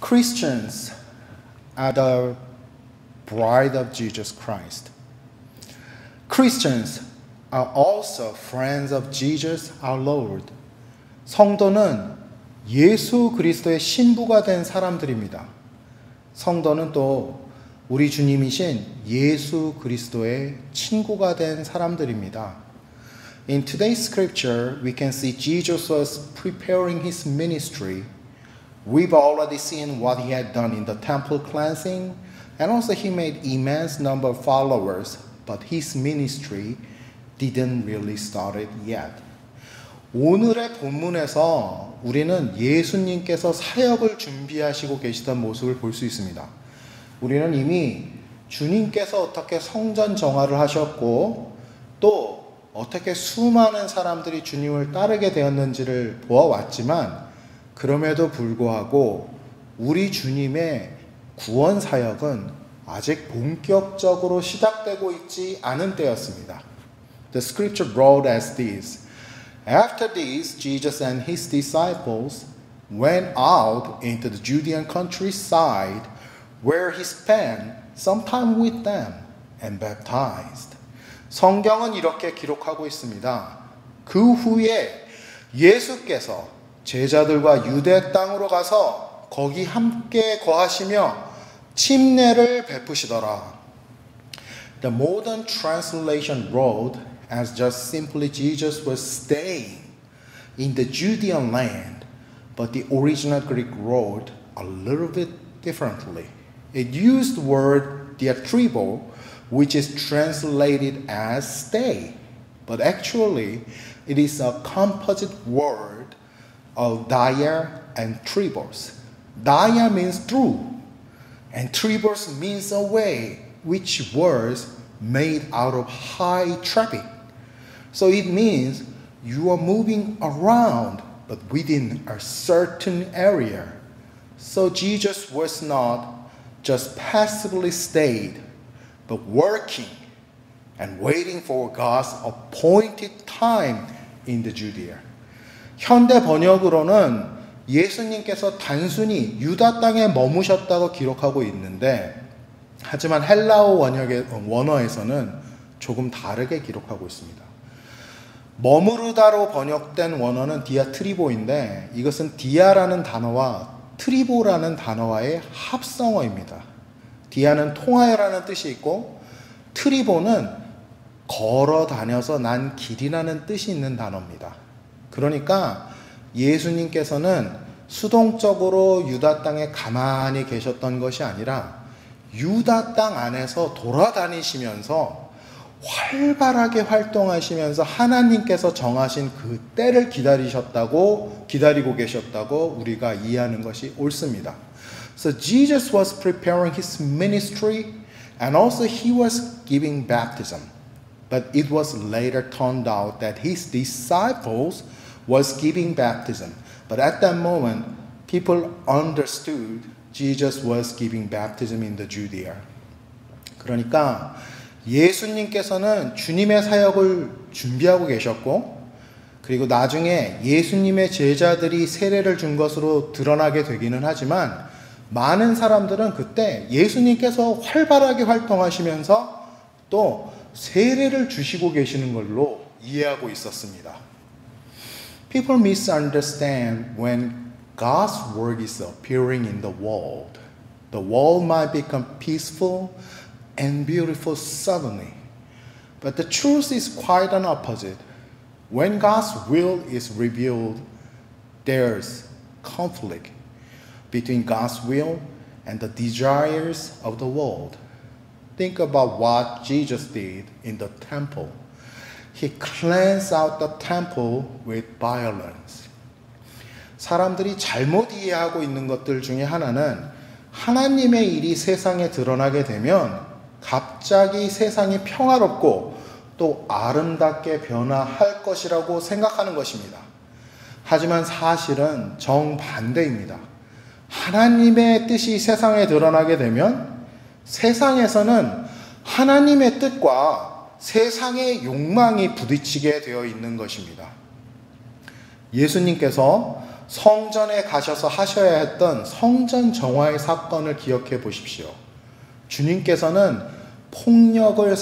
Christians are the bride of Jesus Christ. Christians are also friends of Jesus our Lord. 성도는 예수 그리스도의 신부가 된 사람들입니다. 성도는 또 우리 주님이신 예수 그리스도의 친구가 된 사람들입니다. In today's scripture, we can see Jesus was preparing his ministry. We've already seen what he had done in the temple cleansing, and also he made immense number of followers, but his ministry didn't really start it yet. 오늘의 본문에서 우리는 예수님께서 사역을 준비하시고 계시던 모습을 볼 수 있습니다. 우리는 이미 주님께서 어떻게 성전 정화를 하셨고 또 어떻게 수많은 사람들이 주님을 따르게 되었는지를 보아왔지만 그럼에도 불구하고 우리 주님의 구원 사역은 아직 본격적으로 시작되고 있지 않은 때였습니다. The scripture wrote as this. After this, Jesus and his disciples went out into the Judean countryside where he spent some time with them and baptized. 성경은 이렇게 기록하고 있습니다. 그 후에 예수께서 제자들과 유대 땅으로 가서 거기 함께 거하시며 침례를 베푸시더라. The modern translation wrote as just simply Jesus was staying in the Judean land, but the original Greek wrote a little bit differently. It used the word diatribo, which is translated as stay, but actually it is a composite word of dia and tribos. Dia means through, and tribos means a way, which words made out of high traffic. So it means you are moving around, but within a certain area. So Jesus was not just passively stayed, but working and waiting for God's appointed time in the Judea. 현대 번역으로는 예수님께서 단순히 유다 땅에 머무셨다고 기록하고 있는데 하지만 헬라어 원어에서는 조금 다르게 기록하고 있습니다. 머무르다로 번역된 원어는 디아트리보인데 이것은 디아라는 단어와 트리보라는 단어와의 합성어입니다. 디아는 통하여라는 뜻이 있고 트리보는 걸어 다녀서 난 길이라는 뜻이 있는 단어입니다. 그러니까 예수님께서는 수동적으로 유다 땅에 가만히 계셨던 것이 아니라 유다 땅 안에서 돌아다니시면서 활발하게 활동하시면서 하나님께서 정하신 그 때를 기다리고 계셨다고 우리가 이해하는 것이 옳습니다. So Jesus was preparing his ministry and also he was giving baptism. But it was later turned out that his disciples was giving baptism. But at that moment, people understood Jesus was giving baptism in the Judea. 그러니까 예수님께서는 주님의 사역을 준비하고 계셨고 그리고 나중에 예수님의 제자들이 세례를 준 것으로 드러나게 되기는 하지만 많은 사람들은 그때 예수님께서 활발하게 활동하시면서 또 세례를 주시고 계시는 걸로 이해하고 있었습니다. People misunderstand when God's work is appearing in the world. The world might become peaceful and beautiful suddenly. But the truth is quite an opposite. When God's will is revealed, there's conflict between God's will and the desires of the world. Think about what Jesus did in the temple. He cleansed out the temple with violence. 사람들이 잘못 이해하고 있는 것들 중에 하나는 하나님의 일이 세상에 드러나게 되면 갑자기 세상이 평화롭고 또 아름답게 변화할 것이라고 생각하는 것입니다. 하지만 사실은 정반대입니다. 하나님의 뜻이 세상에 드러나게 되면 세상에서는 하나님의 뜻과 세상의 욕망이 부딪히게 되어 있는 것입니다. 예수님께서 성전에 가셔서 하셔야 했던 성전 정화의 사건을 기억해 보십시오. 주님께서는 폭력을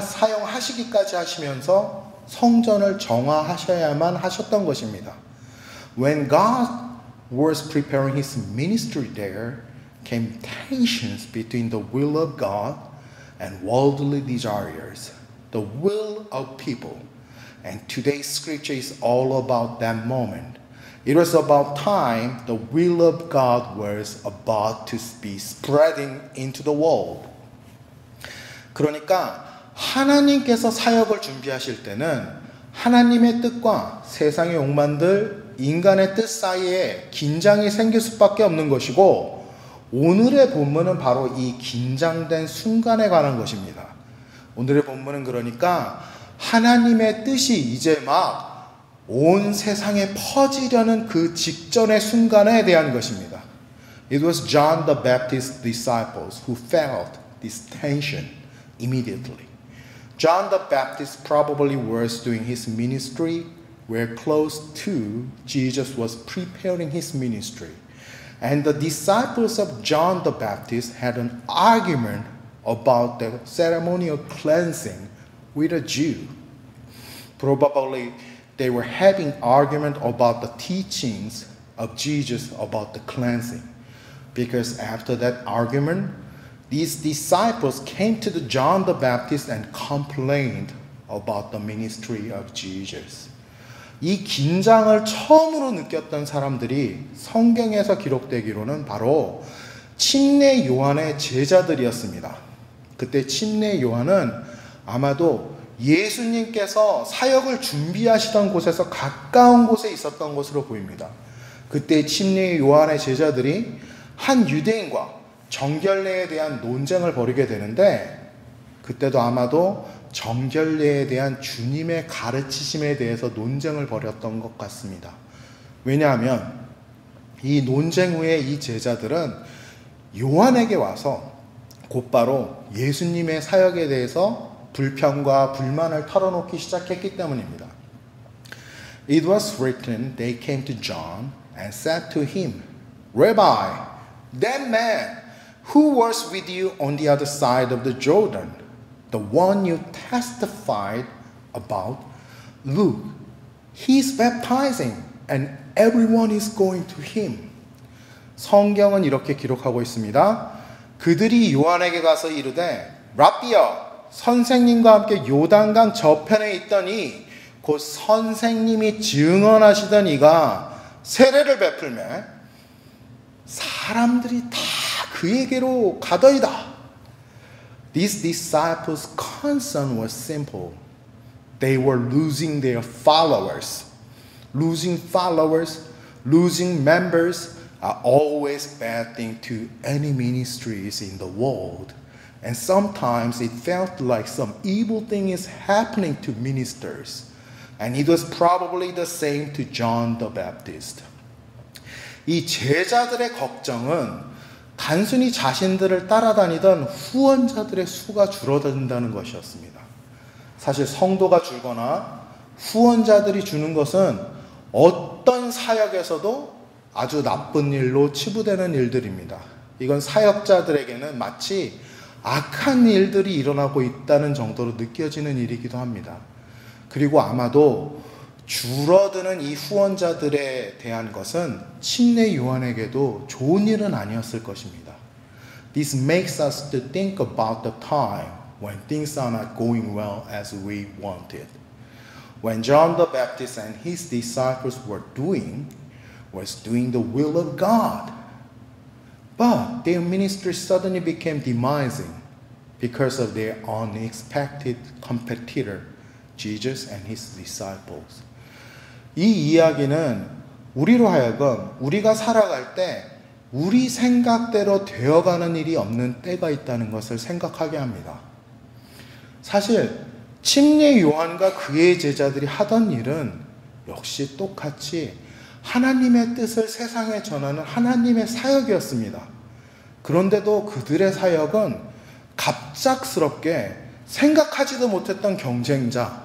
사용하시기까지 하시면서 성전을 정화하셔야만 하셨던 것입니다. When God was preparing His ministry there, came tensions between the will of God and worldly desires, the will of people. And today's scripture is all about that moment. It was about time the will of God was about to be spreading into the world. 그러니까 하나님께서 사역을 준비하실 때는 하나님의 뜻과 세상의 욕망들, 인간의 뜻 사이에 긴장이 생길 수밖에 없는 것이고, 오늘의 본문은 바로 이 긴장된 순간에 관한 것입니다. 오늘의 본문은 그러니까 하나님의 뜻이 이제 막 온 세상에 퍼지려는 그 직전의 순간에 대한 것입니다. It was John the Baptist's disciples who felt this tension immediately. John the Baptist probably was doing his ministry where close to Jesus was preparing his ministry. And the disciples of John the Baptist had an argument about the ceremonial cleansing with a Jew. Probably they were having argument about the teachings of Jesus about the cleansing. Because after that argument, these disciples came to John the Baptist and complained about the ministry of Jesus. 이 긴장을 처음으로 느꼈던 사람들이 성경에서 기록되기로는 바로 침례 요한의 제자들이었습니다. 그때 침례 요한은 아마도 예수님께서 사역을 준비하시던 곳에서 가까운 곳에 있었던 것으로 보입니다. 그때 침례 요한의 제자들이 한 유대인과 정결례에 대한 논쟁을 벌이게 되는데, 그때도 아마도 정결례에 대한 주님의 가르치심에 대해서 논쟁을 벌였던 것 같습니다. 왜냐하면 이 논쟁 후에 이 제자들은 요한에게 와서 곧바로 예수님의 사역에 대해서 불평과 불만을 털어놓기 시작했기 때문입니다. It was written, they came to John and said to him, Rabbi, that man who was with you on the other side of the Jordan, the one you testified about, look, he's baptizing and everyone is going to him. 성경은 이렇게 기록하고 있습니다. 그들이 요한에게 가서 이르되, 랍비여, 선생님과 함께 요단강 저편에 있더니 곧 선생님이 증언하시던 이가 세례를 베풀매 사람들이 다 그에게로 가더이다. These disciples' concern was simple. They were losing their followers. Losing followers, losing members are always bad thing to any ministries in the world. And sometimes it felt like some evil thing is happening to ministers. And it was probably the same to John the Baptist. 이 제자들의 걱정은 단순히 자신들을 따라다니던 후원자들의 수가 줄어든다는 것이었습니다. 사실 성도가 줄거나 후원자들이 주는 것은 어떤 사역에서도 아주 나쁜 일로 치부되는 일들입니다. 이건 사역자들에게는 마치 악한 일들이 일어나고 있다는 정도로 느껴지는 일이기도 합니다. 그리고 아마도 줄어드는 이 후원자들에 대한 것은 침례 요한에게도 좋은 일은 아니었을 것입니다. This makes us to think about the time when things are not going well as we wanted. When John the Baptist and his disciples were doing the will of God. But their ministry suddenly became demising because of their unexpected competitor, Jesus and his disciples. 이 이야기는 우리로 하여금 우리가 살아갈 때 우리 생각대로 되어가는 일이 없는 때가 있다는 것을 생각하게 합니다. 사실 침례 요한과 그의 제자들이 하던 일은 역시 똑같이 하나님의 뜻을 세상에 전하는 하나님의 사역이었습니다. 그런데도 그들의 사역은 갑작스럽게 생각하지도 못했던 경쟁자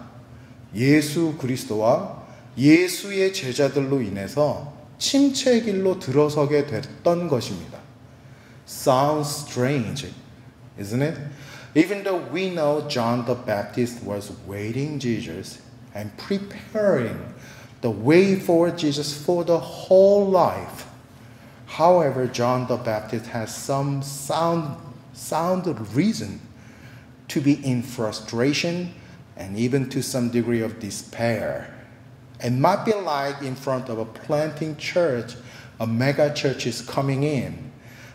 예수 그리스도와 예수의 제자들로 인해서 침체의 길로 들어서게 됐던 것입니다. Sounds strange, isn't it? Even though we know John the Baptist was waiting Jesus and preparing the way for Jesus for the whole life. However, John the Baptist has some sound reason to be in frustration and even to some degree of despair. It might be like in front of a planting church, a mega church is coming in.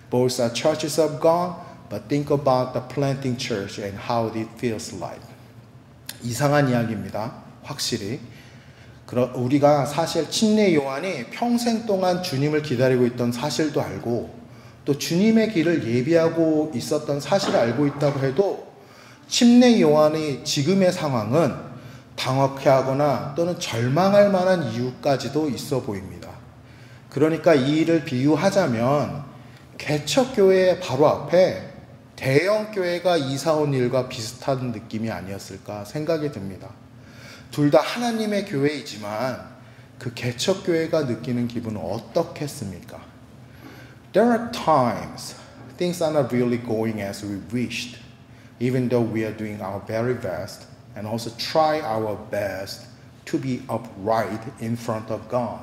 Both are churches of God, but think about the planting church and how it feels like. 이상한 이야기입니다. 확실히. 우리가 사실 침례 요한이 평생 동안 주님을 기다리고 있던 사실도 알고 또 주님의 길을 예비하고 있었던 사실을 알고 있다고 해도 침례 요한의 지금의 상황은 당혹해하거나 또는 절망할 만한 이유까지도 있어 보입니다. 그러니까 이 일을 비유하자면 개척교회 바로 앞에 대형교회가 이사온 일과 비슷한 느낌이 아니었을까 생각이 듭니다. 둘 다 하나님의 교회이지만 그 개척교회가 느끼는 기분은 어떻겠습니까? There are times things are not really going as we wished, even though we are doing our very best and also try our best to be upright in front of God.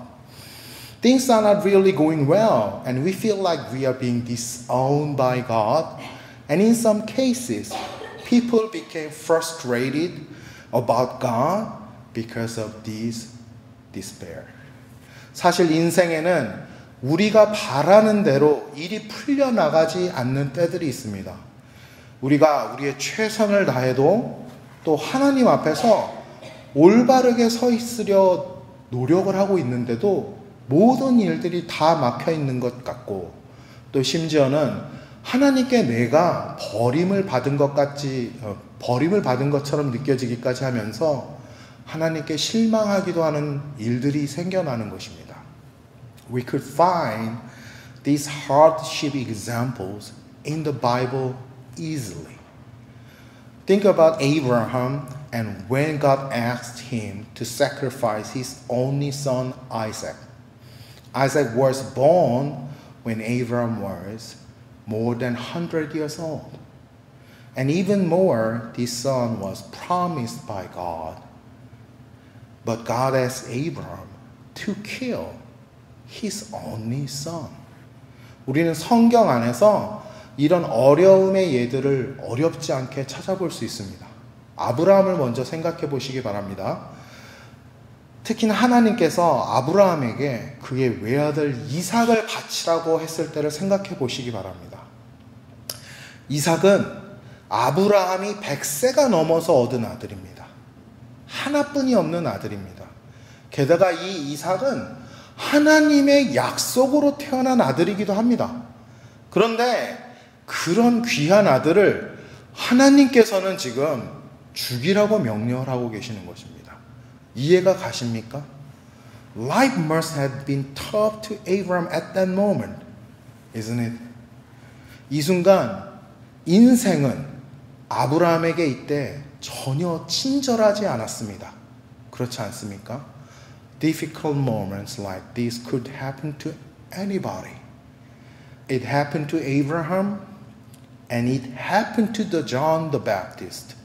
Things are not really going well and we feel like we are being disowned by God, and in some cases people became frustrated about God because of this despair. 사실 인생에는 우리가 바라는 대로 일이 풀려나가지 않는 때들이 있습니다. 우리가 우리의 최선을 다해도 또 하나님 앞에서 올바르게 서 있으려 노력을 하고 있는데도 모든 일들이 다 막혀 있는 것 같고 또 심지어는 하나님께 내가 버림을 받은 것처럼 느껴지기까지 하면서 하나님께 실망하기도 하는 일들이 생겨나는 것입니다. We could find these hardship examples in the Bible easily. Think about Abraham and when God asked him to sacrifice his only son Isaac. Isaac was born when Abraham was more than 100 years old. And even more, this son was promised by God. But God asked Abraham to kill his only son. 우리는 성경 안에서 이런 어려움의 예들을 어렵지 않게 찾아볼 수 있습니다. 아브라함을 먼저 생각해 보시기 바랍니다. 특히나 하나님께서 아브라함에게 그의 외아들 이삭을 바치라고 했을 때를 생각해 보시기 바랍니다. 이삭은 아브라함이 100세가 넘어서 얻은 아들입니다. 하나뿐이 없는 아들입니다. 게다가 이 이삭은 하나님의 약속으로 태어난 아들이기도 합니다. 그런데 그런 귀한 아들을 하나님께서는 지금 죽이라고 명령을 하고 계시는 것입니다. 이해가 가십니까? Life must have been tough to Abraham at that moment, isn't it? 이 순간 인생은 아브라함에게 이때 전혀 친절하지 않았습니다. 그렇지 않습니까? Difficult moments like this could happen to anybody. It happened to Abraham, and it happened to John the Baptist,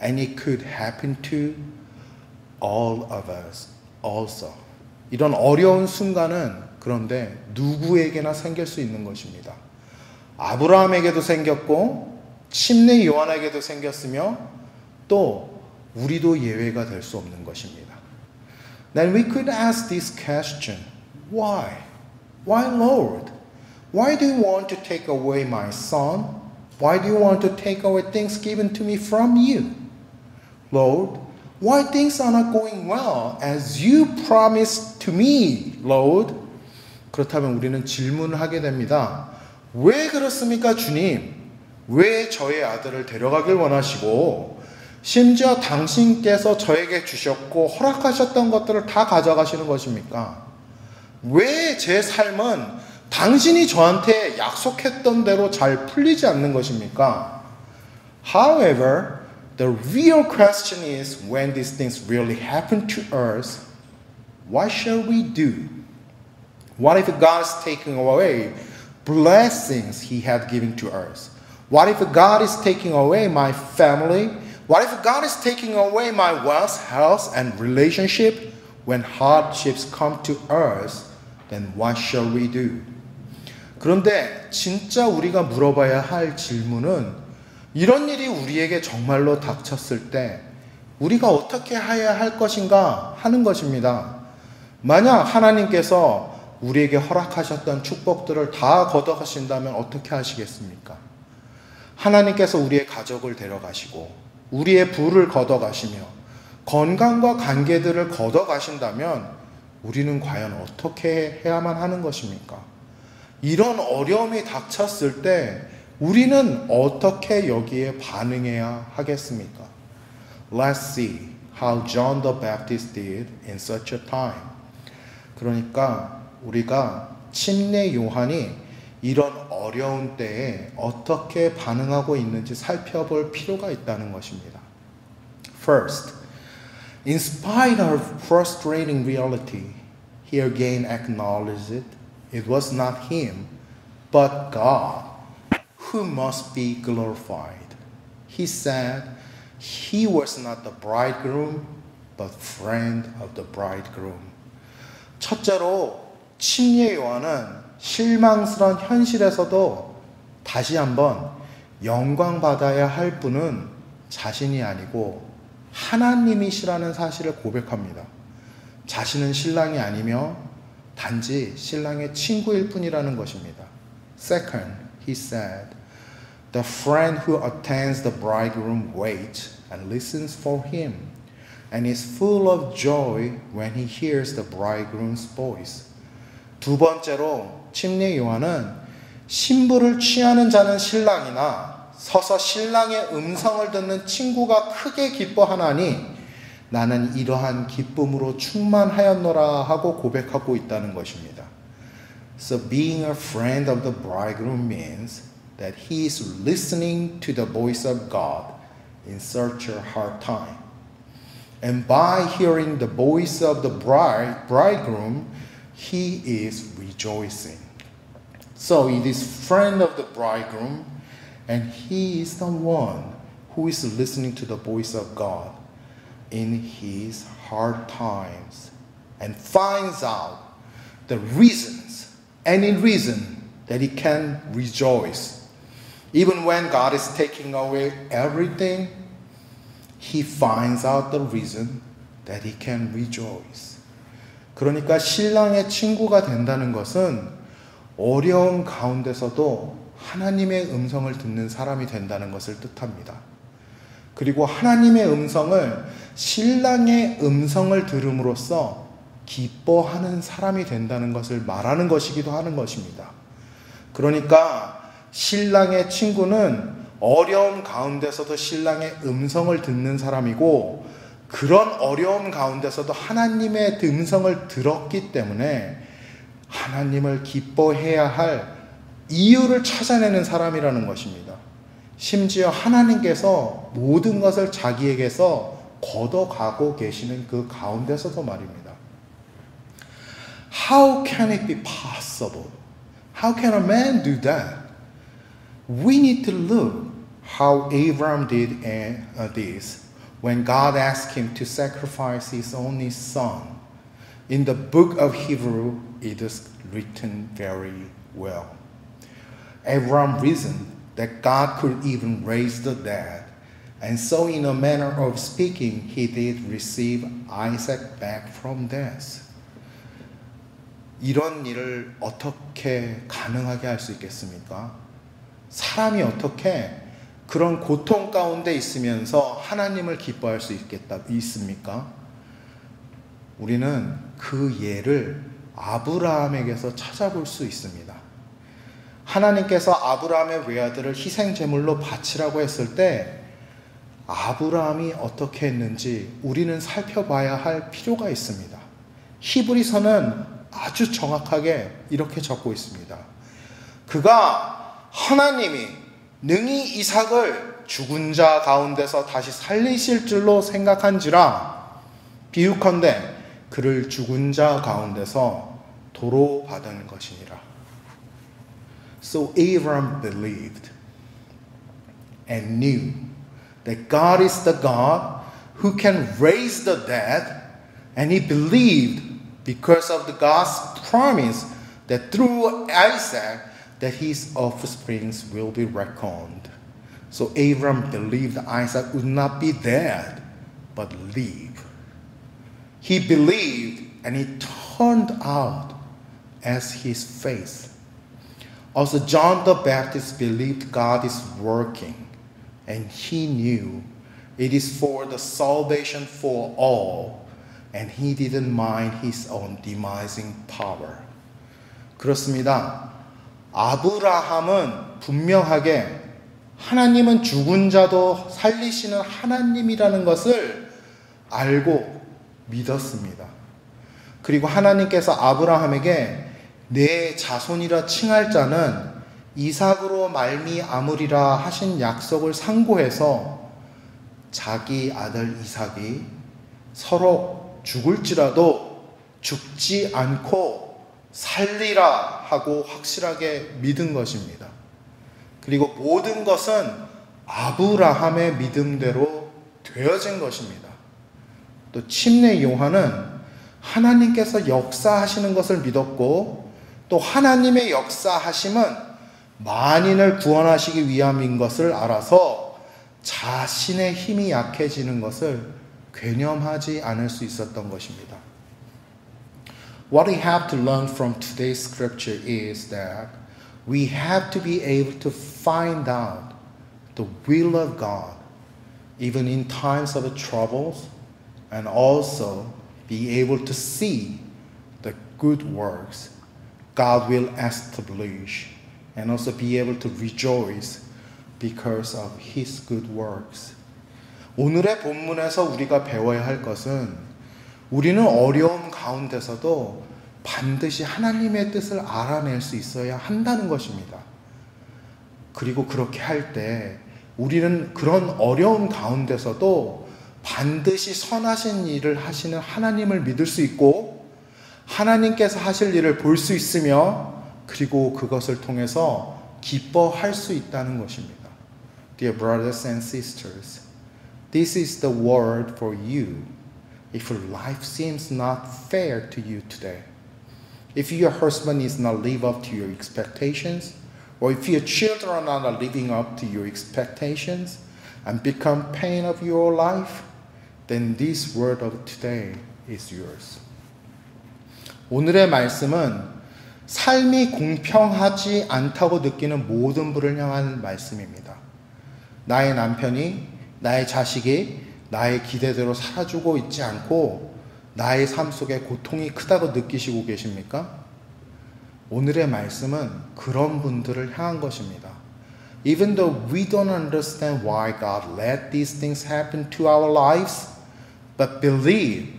and it could happen to all of us also. 이런 어려운 순간은 그런데 누구에게나 생길 수 있는 것입니다. 아브라함에게도 생겼고 침례 요한에게도 생겼으며 또 우리도 예외가 될 수 없는 것입니다. Then we could ask this question, why? Why, Lord? Why do you want to take away my son? Why do you want to take away things given to me from you? Lord, why things are not going well as you promised to me, Lord? 그렇다면 우리는 질문을 하게 됩니다. 왜 그렇습니까, 주님? 왜 저의 아들을 데려가길 원하시고 심지어 당신께서 저에게 주셨고 허락하셨던 것들을 다 가져가시는 것입니까? 왜 제 삶은 당신이 저한테 약속했던 대로 잘 풀리지 않는 것입니까? However, the real question is when these things really happen to us, what shall we do? What if God is taking away blessings He had given to us? What if God is taking away my family? What if God is taking away my wealth, health, and relationship? When hardships come to us, then what shall we do? 그런데 진짜 우리가 물어봐야 할 질문은 이런 일이 우리에게 정말로 닥쳤을 때 우리가 어떻게 해야 할 것인가 하는 것입니다. 만약 하나님께서 우리에게 허락하셨던 축복들을 다 걷어가신다면 어떻게 하시겠습니까? 하나님께서 우리의 가족을 데려가시고 우리의 부를 걷어가시며 건강과 관계들을 걷어가신다면 우리는 과연 어떻게 해야만 하는 것입니까? 이런 어려움이 닥쳤을 때 우리는 어떻게 여기에 반응해야 하겠습니까? Let's see how John the Baptist did in such a time. 그러니까 우리가 침례 요한이 이런 어려운 때에 어떻게 반응하고 있는지 살펴볼 필요가 있다는 것입니다. First, in spite of frustrating reality, he again acknowledged it was not him, but God, who must be glorified. He said he was not the bridegroom, but friend of the bridegroom. 첫째로 침례 요한은 실망스러운 현실에서도 다시 한번 영광받아야 할 분은 자신이 아니고 하나님이시라는 사실을 고백합니다. 자신은 신랑이 아니며 단지 신랑의 친구일 뿐이라는 것입니다. Second, he said, the friend who attends the bridegroom waits and listens for him and is full of joy when he hears the bridegroom's voice. 두 번째로 침례 요한은 신부를 취하는 자는 신랑이나 서서 신랑의 음성을 듣는 친구가 크게 기뻐하나니 나는 이러한 기쁨으로 충만하였노라 하고 고백하고 있다는 것입니다. So being a friend of the bridegroom means that he is listening to the voice of God in such a hard time. And by hearing the voice of the bridegroom, he is rejoicing. So it is friend of the bridegroom, and he is the one who is listening to the voice of God in his hard times and finds out the reasons, any reason that he can rejoice. Even when God is taking away everything, he finds out the reason that he can rejoice. 그러니까 신랑의 친구가 된다는 것은 어려운 가운데서도 하나님의 음성을 듣는 사람이 된다는 것을 뜻합니다. 그리고 하나님의 음성을 신랑의 음성을 들음으로써 기뻐하는 사람이 된다는 것을 말하는 것이기도 하는 것입니다. 그러니까 신랑의 친구는 어려움 가운데서도 신랑의 음성을 듣는 사람이고 그런 어려움 가운데서도 하나님의 음성을 들었기 때문에 하나님을 기뻐해야 할 이유를 찾아내는 사람이라는 것입니다. 심지어 하나님께서 모든 것을 자기에게서 걷어가고 계시는 그 가운데서도 말입니다. How can it be possible? How can a man do that? We need to look how Abraham did this when God asked him to sacrifice his only son. In the book of Hebrew, it is written very well. Abraham reasoned that God could even raise the dead, and so in a manner of speaking, he did receive Isaac back from death. 이런 일을 어떻게 가능하게 할 수 있겠습니까? 사람이 어떻게 그런 고통 가운데 있으면서 하나님을 기뻐할 수 있습니까? 우리는 그 예를 아브라함에게서 찾아볼 수 있습니다. 하나님께서 아브라함의 외아들을 희생제물로 바치라고 했을 때 아브라함이 어떻게 했는지 우리는 살펴봐야 할 필요가 있습니다. 히브리서는 아주 정확하게 이렇게 적고 있습니다. 그가 하나님이 능히 이삭을 죽은 자 가운데서 다시 살리실 줄로 생각한지라 비유컨대 그를 죽은 자 가운데서 도로 받은 것이니라. So Abraham believed and knew that God is the God who can raise the dead, and he believed because of the God's promise that through Isaac that his offsprings will be reckoned. So Abraham believed Isaac would not be dead, but live. He believed, and it turned out as his faith. Also, John the Baptist believed God is working, and he knew it is for the salvation for all, and he didn't mind his own demising power. 그렇습니다. 아브라함은 분명하게 하나님은 죽은 자도 살리시는 하나님이라는 것을 알고 믿었습니다. 그리고 하나님께서 아브라함에게 내 자손이라 칭할 자는 이삭으로 말미암으리라 하신 약속을 상고해서 자기 아들 이삭이 서로 죽을지라도 죽지 않고 살리라 하고 확실하게 믿은 것입니다. 그리고 모든 것은 아브라함의 믿음대로 되어진 것입니다. 또 침례 요한은 하나님께서 역사하시는 것을 믿었고 또 하나님의 역사하심은 만인을 구원하시기 위함인 것을 알아서 자신의 힘이 약해지는 것을 괴념하지 않을 수 있었던 것입니다. What we have to learn from today's scripture is that we have to be able to find out the will of God even in times of troubles, and also be able to see the good works God will establish, and also be able to rejoice because of His good works. 오늘의 본문에서 우리가 배워야 할 것은 우리는 어려움 가운데서도 반드시 하나님의 뜻을 알아낼 수 있어야 한다는 것입니다. 그리고 그렇게 할 때 우리는 그런 어려움 가운데서도 반드시 선하신 일을 하시는 하나님을 믿을 수 있고 하나님께서 하실 일을 볼 수 있으며 그리고 그것을 통해서 기뻐할 수 있다는 것입니다. Dear brothers and sisters, this is the word for you if your life seems not fair to you today. If your husband is not living up to your expectations, or if your children are not living up to your expectations and become pain of your life, then this word of today is yours. 오늘의 말씀은 삶이 공평하지 않다고 느끼는 모든 분을 향한 말씀입니다. 나의 남편이, 나의 자식이 나의 기대대로 살아주고 있지 않고 나의 삶 속에 고통이 크다고 느끼시고 계십니까? 오늘의 말씀은 그런 분들을 향한 것입니다. Even though we don't understand why God let these things happen to our lives, but believe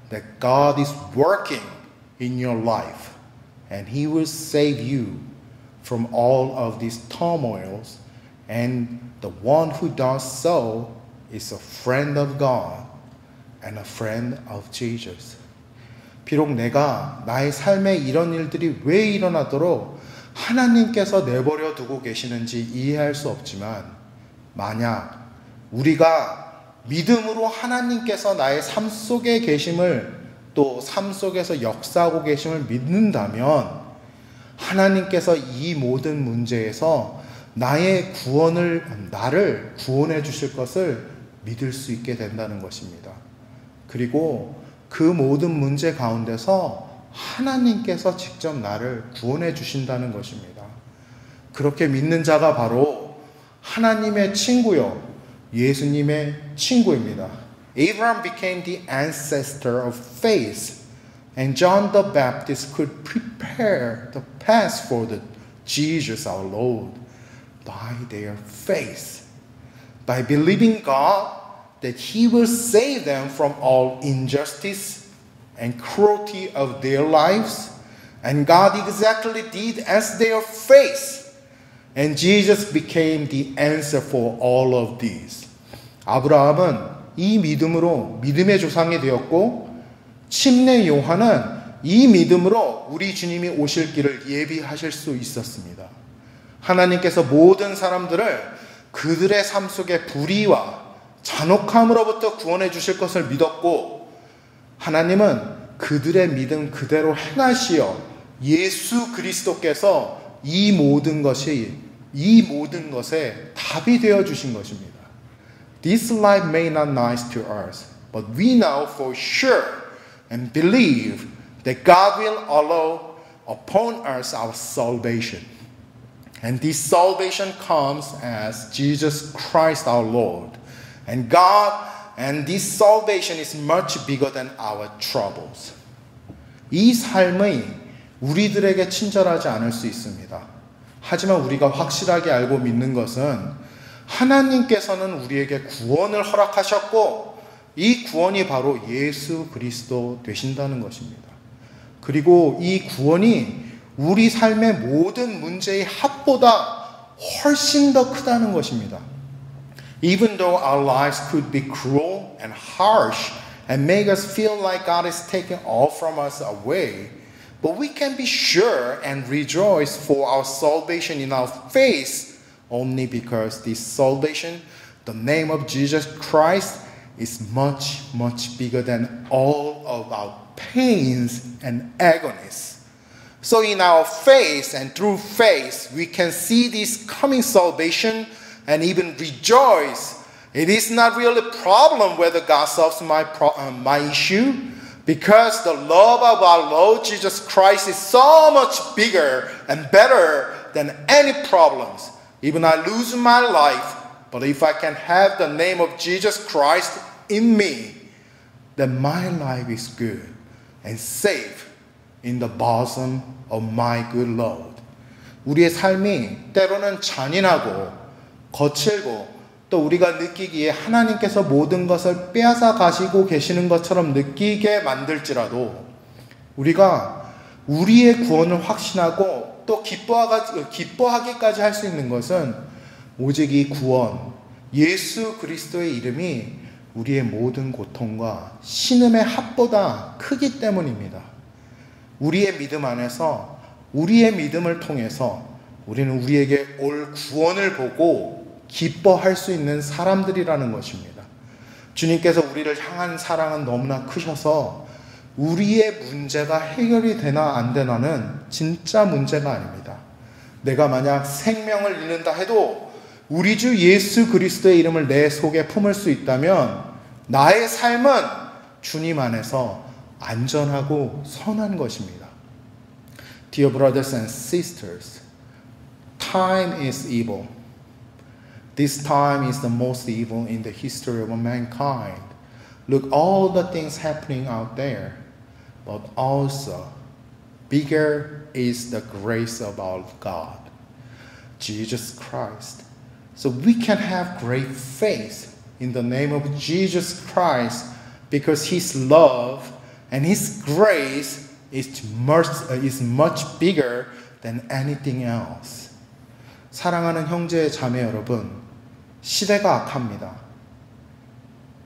that God is working in your life and He will save you from all of these turmoils, and the one who does so is a friend of God and a friend of Jesus. 비록 내가 나의 삶에 이런 일들이 왜 일어나도록 하나님께서 내버려 두고 계시는지 이해할 수 없지만 만약 우리가 믿음으로 하나님께서 나의 삶 속에 계심을 또 삶 속에서 역사하고 계심을 믿는다면 하나님께서 이 모든 문제에서 나를 구원해 주실 것을 믿을 수 있게 된다는 것입니다. 그리고 그 모든 문제 가운데서 하나님께서 직접 나를 구원해 주신다는 것입니다. 그렇게 믿는 자가 바로 하나님의 친구요, 예수님의 친구입니다. Abraham became the ancestor of faith, and John the Baptist could prepare the path for the Jesus our Lord by their faith, by believing God that He will save them from all injustice and cruelty of their lives. And God exactly did as their faith. And Jesus became the answer for all of these. 아브라함은 이 믿음으로 믿음의 조상이 되었고 침례 요한은 이 믿음으로 우리 주님이 오실 길을 예비하실 수 있었습니다. 하나님께서 모든 사람들을 그들의 삶 속의 불의와 잔혹함으로부터 구원해 주실 것을 믿었고, 하나님은 그들의 믿음 그대로 행하시어 예수 그리스도께서 이 모든 것의 답이 되어 주신 것입니다. This life may not nice to us, but we know for sure and believe that God will allow upon us our salvation. And this salvation comes as Jesus Christ our Lord. And this salvation is much bigger than our troubles. 이 삶이 우리들에게 친절하지 않을 수 있습니다. 하지만 우리가 확실하게 알고 믿는 것은 하나님께서는 우리에게 구원을 허락하셨고, 이 구원이 바로 예수 그리스도 되신다는 것입니다. 그리고 이 구원이 우리 삶의 모든 문제의 합보다 훨씬 더 크다는 것입니다. Even though our lives could be cruel and harsh and make us feel like God is taking all from us away, but we can be sure and rejoice for our salvation in our faith only because this salvation, the name of Jesus Christ, is much, much bigger than all of our pains and agonies. So in our faith and through faith, we can see this coming salvation and even rejoice. It is not really a problem whether God solves my issue, because the love of our Lord Jesus Christ is so much bigger and better than any problems. Even I lose my life, but if I can have the name of Jesus Christ in me, then my life is good and safe in the bosom of my good Lord. 우리의 삶이 때로는 잔인하고 거칠고, 또 우리가 느끼기에 하나님께서 모든 것을 빼앗아 가시고 계시는 것처럼 느끼게 만들지라도, 우리가 우리의 구원을 확신하고 또 기뻐하기까지 할 수 있는 것은 오직 이 구원, 예수 그리스도의 이름이 우리의 모든 고통과 신음의 합보다 크기 때문입니다. 우리의 믿음 안에서, 우리의 믿음을 통해서 우리는 우리에게 올 구원을 보고 기뻐할 수 있는 사람들이라는 것입니다. 주님께서 우리를 향한 사랑은 너무나 크셔서 우리의 문제가 해결이 되나 안 되나는 진짜 문제가 아닙니다. 내가 만약 생명을 잃는다 해도 우리 주 예수 그리스도의 이름을 내 속에 품을 수 있다면 나의 삶은 주님 안에서 안전하고 선한 것입니다. Dear brothers and sisters, time is evil. This time is the most evil in the history of mankind. Look, all the things happening out there, but also bigger is the grace of our God, Jesus Christ. So we can have great faith in the name of Jesus Christ because His love and His grace is much bigger than anything else. 사랑하는 형제 자매 여러분, 시대가 악합니다.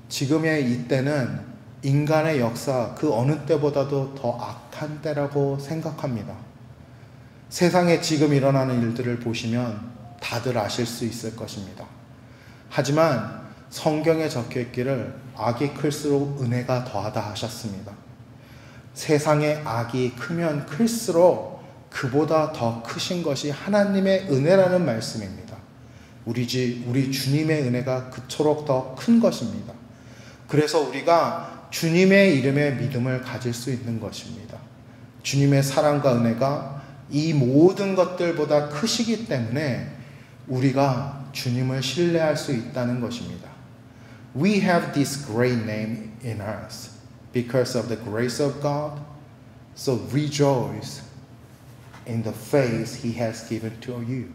지금의 이때는 인간의 역사 그 어느 때보다도 더 악한 때라고 생각합니다. 세상에 지금 일어나는 일들을 보시면 다들 아실 수 있을 것입니다. 하지만 성경에 적혀 있기를 악이 클수록 은혜가 더하다 하셨습니다. 세상의 악이 크면 클수록 그보다 더 크신 것이 하나님의 은혜라는 말씀입니다. 우리 주님의 은혜가 그토록 더 큰 것입니다. 그래서 우리가 주님의 이름에 믿음을 가질 수 있는 것입니다. 주님의 사랑과 은혜가 이 모든 것들보다 크시기 때문에 우리가 주님을 신뢰할 수 있다는 것입니다. We have this great name in us because of the grace of God. So rejoice in the faith He has given to you.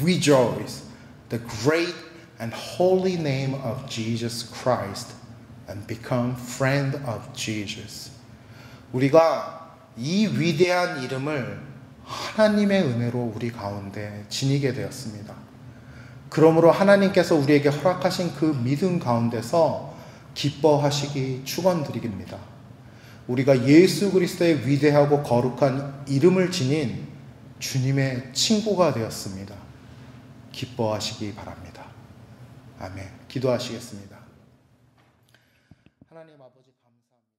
Rejoice the great and holy name of Jesus Christ and become friend of Jesus. 우리가 이 위대한 이름을 하나님의 은혜로 우리 가운데 지니게 되었습니다. 그러므로 하나님께서 우리에게 허락하신 그 믿음 가운데서 기뻐하시기 축원드립니다. 우리가 예수 그리스도의 위대하고 거룩한 이름을 지닌 주님의 친구가 되었습니다. 기뻐하시기 바랍니다. 아멘. 기도하시겠습니다. 하나님 아버지 감사합니다.